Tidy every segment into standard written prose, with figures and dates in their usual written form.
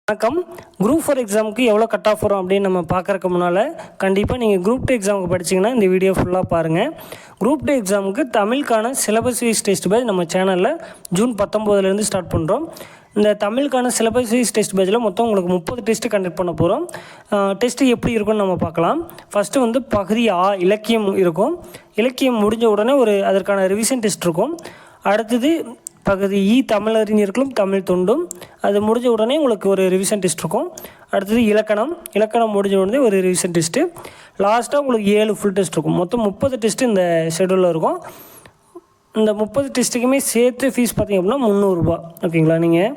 வணக்கம். குரூப் 4 எக்ஸாமுக்கு எவ்வளோ கட் ஆஃப் வரும் அப்படின்னு நம்ம பார்க்குறக்கு முன்னால் கண்டிப்பாக நீங்கள் குரூப் 2 எக்ஸாமுக்கு படிச்சிங்கன்னா இந்த வீடியோ ஃபுல்லாக பாருங்கள். குரூப் 2 எக்ஸாமுக்கு தமிழுக்கான சிலபஸ் வைஸ் டெஸ்ட் பேட்ச் நம்ம சேனலில் ஜூன் 19 ஸ்டார்ட் பண்ணுறோம். இந்த தமிழுக்கான சிலபஸ் வைஸ் டெஸ்ட் பேட்சில் மொத்தம் உங்களுக்கு 30 டெஸ்ட்டு கண்டக்ட் பண்ண போகிறோம். டெஸ்ட்டு எப்படி இருக்குன்னு நம்ம பார்க்கலாம். ஃபஸ்ட்டு வந்து பகுதி ஆ இலக்கியம் இருக்கும். இலக்கியம் முடிஞ்ச உடனே அதற்கான ரிவிஷன் டெஸ்ட் இருக்கும். அடுத்தது பகுதி இ தமிழறிஞர்களும் தமிழ் தொண்டும். அது முடிஞ்ச உடனே உங்களுக்கு ஒரு ரிவிஷன் டெஸ்ட் இருக்கும். அடுத்தது இலக்கணம் முடிஞ்ச உடனே ஒரு ரிவிஷன் டெஸ்ட்டு. லாஸ்ட்டாக உங்களுக்கு 7 ஃபுல் டெஸ்ட் இருக்கும். மொத்தம் 30 டெஸ்ட்டு இந்த ஷெடியூலில் இருக்கும். இந்த 30 டெஸ்ட்டுக்குமே சேர்த்து ஃபீஸ் பார்த்திங்க அப்படின்னா 300 ரூபா. ஓகேங்களா? நீங்கள்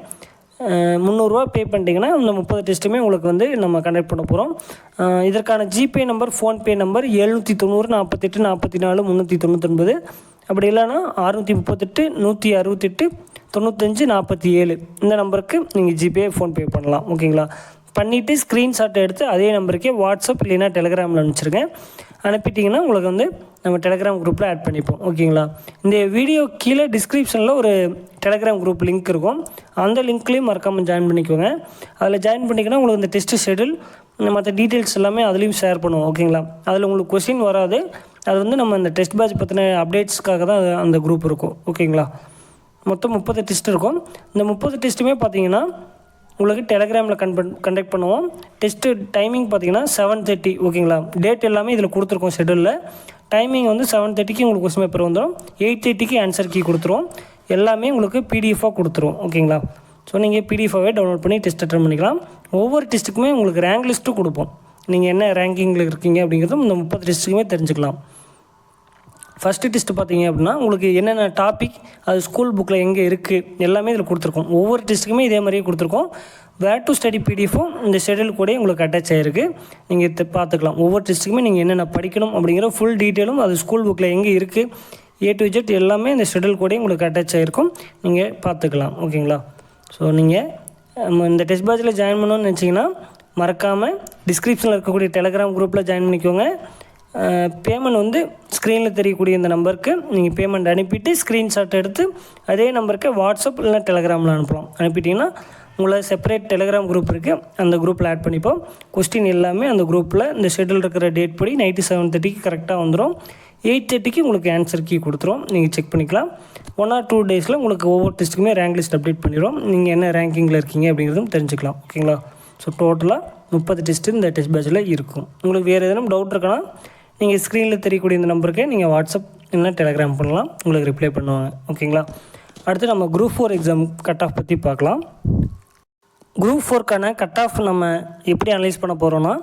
300 ரூபா பே பண்ணிட்டீங்கன்னா இந்த 30 டெஸ்ட்டுமே உங்களுக்கு வந்து நம்ம கண்டக்ட் பண்ண போகிறோம். இதற்கான ஜிபே நம்பர், ஃபோன்பே நம்பர் 790 48 44 399. அப்படி இல்லைன்னா 638 168 95 47 இந்த நம்பருக்கு நீங்கள் ஜிபே ஃபோன்பே பண்ணலாம். ஓகேங்களா? பண்ணிவிட்டு ஸ்க்ரீன்ஷாட் எடுத்து அதே நம்பருக்கே வாட்ஸ்அப் இல்லைன்னா டெலிகிராமில் அனுப்பிச்சிருங்க. அனுப்பிட்டிங்கன்னா உங்களுக்கு வந்து நம்ம டெலிகிராம் குரூப்பில் ஆட் பண்ணிப்போம். ஓகேங்களா? இந்த வீடியோ கீழே டிஸ்கிரிப்ஷனில் ஒரு டெலிகிராம் குரூப் லிங்க் இருக்கும். அந்த லிங்க்லேயும் மறக்காமல் ஜாயின் பண்ணிக்கோங்க. அதில் ஜாயின் பண்ணிங்கன்னா உங்களுக்கு இந்த டெஸ்ட்டு ஷெடியூல் மற்ற டீட்டெயில்ஸ் எல்லாமே அதுலேயும் ஷேர் பண்ணுவோம். ஓகேங்களா? அதில் உங்களுக்கு கொஸ்டின் வராது. அது வந்து நம்ம இந்த டெஸ்ட் பேட்ச் பற்றின அப்டேட்ஸ்க்காக தான் அந்த குரூப் இருக்கும். ஓகேங்களா? மொத்தம் 30 டெஸ்ட் இருக்கும். இந்த 30 டெஸ்ட்டுமே பார்த்தீங்கன்னா உங்களுக்கு டெலிகிராமில் கண்டக்ட் பண்ணுவோம். டெஸ்ட்டு டைமிங் பார்த்தீங்கன்னா 7:30. ஓகேங்களா? டேட் எல்லாமே இதில் கொடுத்துருக்கோம் ஷெடியூலில். டைமிங் வந்து 7:30க்கு உங்களுக்கு கொஸ்டின் பேப்பர் வந்துடும். 8:30க்கு ஆன்சர் கீ கொடுத்துருவோம். எல்லாமே உங்களுக்கு பிடிஎஃபாக கொடுத்துருவோம். ஓகேங்களா? ஸோ நீங்கள் பிடிஎஃபாகவே டவுன்லோட் பண்ணி டெஸ்ட் அட்டெண்ட் பண்ணிக்கலாம். ஒவ்வொரு டெஸ்ட்டுக்குமே உங்களுக்கு ரேங்க் லிஸ்ட்டும் கொடுப்போம். நீங்கள் என்ன ரேங்கிங்கில் இருக்கீங்க அப்படிங்கிறதும் இந்த 30 டெஸ்ட்டுக்குமே தெரிஞ்சுக்கலாம். ஃபஸ்ட்டு டெஸ்ட்டு பார்த்தீங்க அப்படின்னா உங்களுக்கு என்னென்ன டாபிக், அது ஸ்கூல் புக்கில் எங்கே இருக்குது எல்லாமே இதில் கொடுத்துருக்கோம். ஒவ்வொரு டெஸ்ட்டுக்குமே இதே மாதிரியே கொடுத்துருக்கோம். வேர் டு ஸ்டடி பிடிஎஃபும் இந்த ஷெடியூல் கூட உங்களுக்கு அட்டாச் ஆகிருக்கு. நீங்கள் பார்த்துக்கலாம். ஒவ்வொரு டெஸ்ட்டுக்குமே நீங்கள் என்னென்ன படிக்கணும் அப்படிங்கிற ஃபுல் டீட்டெயிலும் அது ஸ்கூல் புக்கில் எங்கே இருக்குது A to Z எல்லாமே இந்த ஷெடியூல் கூட உங்களுக்கு அட்டாச் ஆகிருக்கும். நீங்கள் பார்த்துக்கலாம். ஓகேங்களா? ஸோ நீங்கள் இந்த டெஸ்ட் பேட்சில் ஜாயின் பண்ணணும்னு நினச்சிங்கன்னா மறக்காமல் டிஸ்கிரிப்ஷனில் இருக்கக்கூடிய டெலிகிராம் குரூப்பில் ஜாயின் பண்ணிக்கோங்க. பேமெண்ட் வந்து ஸ்க்ரீனில் தெரியக்கூடிய இந்த நம்பருக்கு நீங்கள் பேமெண்ட் அனுப்பிட்டு ஸ்க்ரீன்ஷாட் எடுத்து அதே நம்பருக்கு வாட்ஸ்அப் இல்லைனா டெலிகிராமில் அனுப்பலாம். அனுப்பிட்டிங்கன்னா உங்களை செப்பரேட் டெலிகிராம் குரூப் இருக்குது. அந்த குரூப்பில் ஆட் பண்ணிப்போம். கொஸ்டின் எல்லாமே அந்த குரூப்பில் இந்த ஷெடியூல் இருக்கிற டேட் படி நைட்டு 7:30க்கு கரெக்டாக வந்துடும். 8:30க்கு உங்களுக்கு ஆன்சர் கீ கொடுத்துரும். நீங்கள் செக் பண்ணிக்கலாம். 1 or 2 டேஸில் உங்களுக்கு ஒவ்வொரு டெஸ்ட்டுக்குமே ரேங்க் லிஸ்ட் அப்டேட் பண்ணிடுவோம். நீங்கள் என்ன ரேங்கிங்கில் இருக்கீங்க அப்படிங்கிறதும் தெரிஞ்சுக்கலாம். ஓகேங்களா? ஸோ டோட்டலாக 30 டெஸ்ட்டு இந்த டெஸ்ட் பேட்சில் இருக்கும். உங்களுக்கு வேறு எதுவும் டவுட் இருக்குன்னா நீங்கள் ஸ்க்ரீனில் தெரியக்கூடிய இந்த நம்பருக்கு நீங்கள் வாட்ஸ்அப் இல்லைனா டெலிகிராம் பண்ணலாம். உங்களுக்கு ரிப்ளை பண்ணுவாங்க. ஓகேங்களா? அடுத்து நம்ம குரூப் 4 எக்ஸாம் கட் ஆஃப் பற்றி பார்க்கலாம். குரூப் 4க்கான கட் ஆஃப் நம்ம எப்படி அனலைஸ் பண்ண போகிறோன்னா,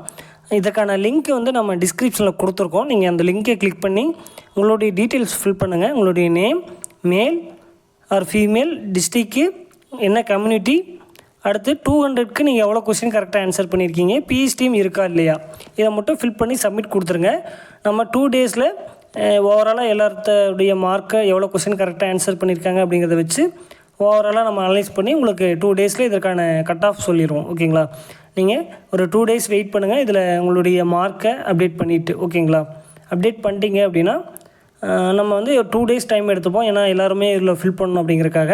இதுக்கான லிங்க் வந்து நம்ம டிஸ்கிரிப்ஷனில் கொடுத்துருக்கோம். நீங்கள் அந்த லிங்க்கை கிளிக் பண்ணி உங்களுடைய டீட்டெயில்ஸ் ஃபில் பண்ணுங்கள். உங்களுடைய நேம், மேல் ஆர் ஃபீமேல், டிஸ்ட்ரிக்கு, என்ன கம்யூனிட்டி, அடுத்து 200க்கு நீங்கள் எவ்வளோ கொஸ்டின் கரெக்டாக ஆன்சர் பண்ணியிருக்கீங்க, பிஎஸ்டியும் இருக்கா இல்லையா, இதை மட்டும் ஃபில் பண்ணி சப்மிட் கொடுத்துருங்க. நம்ம 2 டேஸில் ஓவராலாக எல்லாருடைய மார்க்கை எவ்வளோ கொஸ்டின் கரெக்டாக ஆன்சர் பண்ணியிருக்காங்க அப்படிங்கிறத வச்சு ஓவராலாக நம்ம அனலைஸ் பண்ணி உங்களுக்கு 2 டேஸில் இதற்கான கட் ஆஃப் சொல்லிடுவோம். ஓகேங்களா? நீங்கள் ஒரு 2 டேஸ் வெயிட் பண்ணுங்கள். இதில் உங்களுடைய மார்க்கை அப்டேட் பண்ணிவிட்டு, ஓகேங்களா, அப்டேட் பண்ணிட்டீங்க அப்படின்னா நம்ம வந்து 2 டேஸ் டைம் எடுத்துப்போம். ஏன்னா எல்லாருமே இதில் ஃபில் பண்ணணும் அப்படிங்கிறக்காக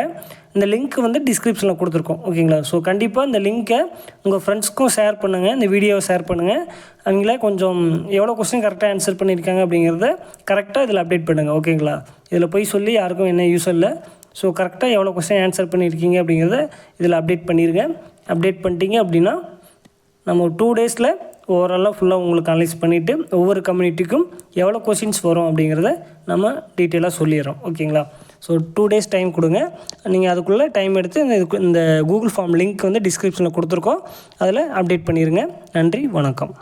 இந்த லிங்க் வந்து டிஸ்கிரிப்ஷனில் கொடுத்துருக்கோம். ஓகேங்களா? ஸோ கண்டிப்பாக இந்த லிங்க்கை உங்கள் ஃப்ரெண்ட்ஸ்க்கும் ஷேர் பண்ணுங்கள். இந்த வீடியோவை ஷேர் பண்ணுங்கள். அவங்கள கொஞ்சம் எவ்வளோ கொஸ்டின் கரெக்டாக ஆன்சர் பண்ணியிருக்காங்க அப்படிங்கிறத கரெக்டாக இதில் அப்டேட் பண்ணுங்கள். ஓகேங்களா? இதில் போய் சொல்லி யாருக்கும் என்ன யூஸ் இல்லை. ஸோ கரெக்டாக எவ்வளோ கொஸ்டின் ஆன்சர் பண்ணியிருக்கீங்க அப்படிங்கிறத இதில் அப்டேட் பண்ணிடுங்க. அப்டேட் பண்ணிட்டீங்க அப்படின்னா நம்ம 2 டேஸில் ஓவராலாக ஃபுல்லாக உங்களுக்கு அனலைஸ் பண்ணிவிட்டு ஒவ்வொரு கம்யூனிட்டிக்கும் எவ்வளோ கொஸ்டின்ஸ் வரும் அப்படிங்கிறத நம்ம டீட்டெயிலாக சொல்லிடுறோம். ஓகேங்களா? ஸோ 2 டேஸ் டைம் கொடுங்க. நீங்கள் அதுக்குள்ளே டைம் எடுத்து இந்த கூகுள் ஃபார்ம் லிங்க் வந்து டிஸ்கிரிப்ஷனில் கொடுத்துருக்கோம். அதில் அப்டேட் பண்ணிடுங்க. நன்றி, வணக்கம்.